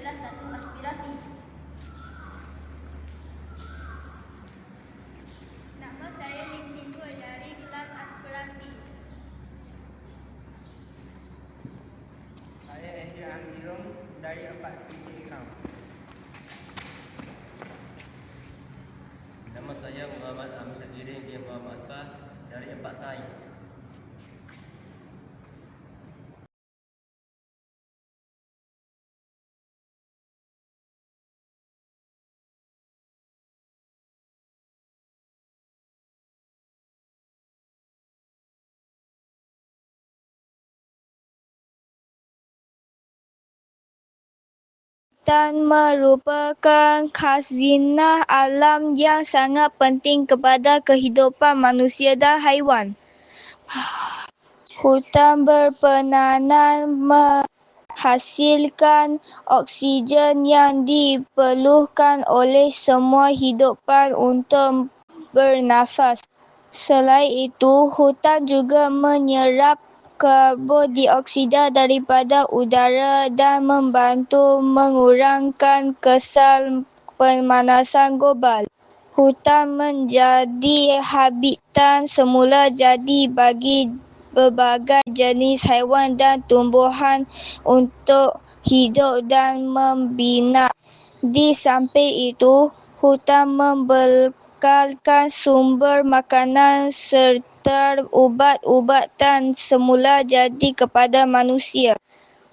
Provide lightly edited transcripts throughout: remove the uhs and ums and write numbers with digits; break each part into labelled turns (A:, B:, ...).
A: kelas 1 aspirasi. Nama saya Lim Simpul dari kelas aspirasi.
B: Saya Andrew Angirong dari 4 Ikram.
C: Nama saya Muhammad Ahmad Syakirin bin Muhammad Asfah dari 4 Sains.
D: Hutan merupakan khazanah alam yang sangat penting kepada kehidupan manusia dan haiwan. Hutan berperanan menghasilkan oksigen yang diperlukan oleh semua hidupan untuk bernafas. Selain itu, hutan juga menyerap karbon dioksida daripada udara dan membantu mengurangkan kesan pemanasan global. Hutan menjadi habitat semula jadi bagi berbagai jenis haiwan dan tumbuhan untuk hidup dan membina. Di samping itu, hutan membekalkan sumber makanan serta ubat-ubatan semula jadi kepada manusia.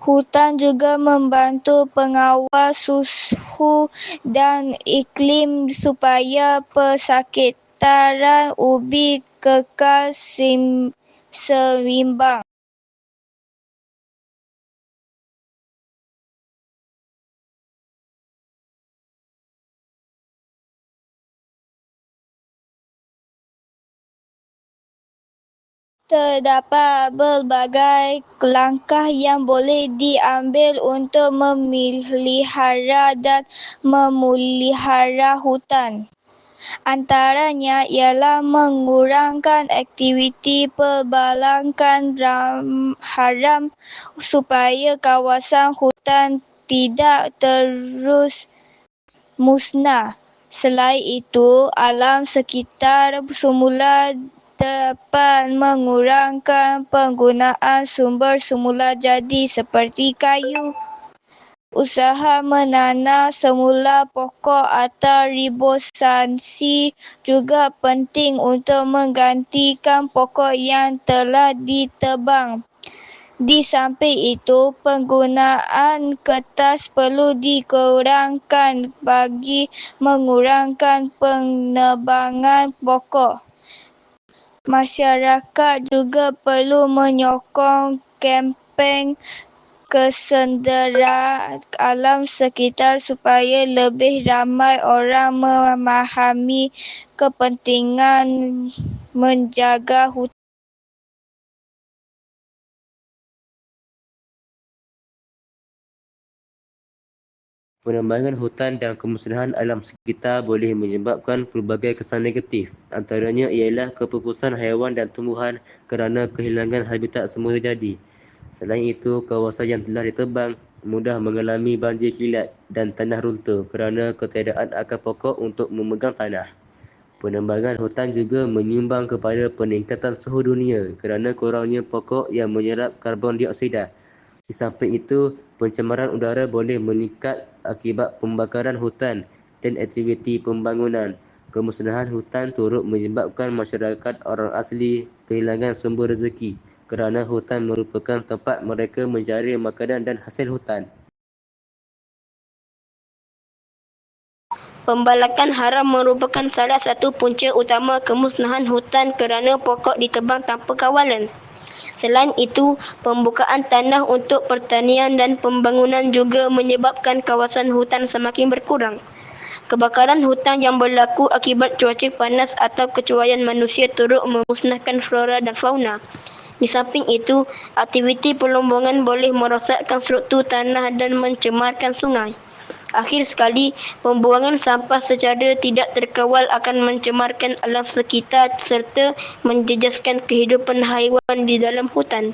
D: Hutan juga membantu pengawal suhu dan iklim supaya persekitaran ubi kekal seimbang. Terdapat berbagai langkah yang boleh diambil untuk memelihara dan memelihara hutan. Antaranya ialah mengurangkan aktiviti pembalakan haram supaya kawasan hutan tidak terus musnah. Selain itu, alam sekitar semula dapat mengurangkan penggunaan sumber semula jadi seperti kayu. Usaha menanam semula pokok atau reboisasi juga penting untuk menggantikan pokok yang telah ditebang. Di samping itu, penggunaan kertas perlu dikurangkan bagi mengurangkan penebangan pokok. Masyarakat juga perlu menyokong kempen kesedaran alam sekitar supaya lebih ramai orang memahami kepentingan menjaga hutan.
C: Penebangan hutan dan kemusnahan alam sekitar boleh menyebabkan pelbagai kesan negatif. Antaranya ialah kepupusan haiwan dan tumbuhan kerana kehilangan habitat semula jadi. Selain itu, kawasan yang telah ditebang mudah mengalami banjir kilat dan tanah runtuh kerana ketiadaan akar pokok untuk memegang tanah. Penebangan hutan juga menyumbang kepada peningkatan suhu dunia kerana kurangnya pokok yang menyerap karbon dioksida. Di samping itu, pencemaran udara boleh meningkat akibat pembakaran hutan dan aktiviti pembangunan. Kemusnahan hutan turut menyebabkan masyarakat orang asli kehilangan sumber rezeki kerana hutan merupakan tempat mereka mencari makanan dan hasil hutan.
E: Pembalakan haram merupakan salah satu punca utama kemusnahan hutan kerana pokok ditebang tanpa kawalan. Selain itu, pembukaan tanah untuk pertanian dan pembangunan juga menyebabkan kawasan hutan semakin berkurang. Kebakaran hutan yang berlaku akibat cuaca panas atau kecuaian manusia turut memusnahkan flora dan fauna. Di samping itu, aktiviti pelombongan boleh merosakkan struktur tanah dan mencemarkan sungai. Akhir sekali, pembuangan sampah secara tidak terkawal akan mencemarkan alam sekitar serta menjejaskan kehidupan haiwan di dalam hutan.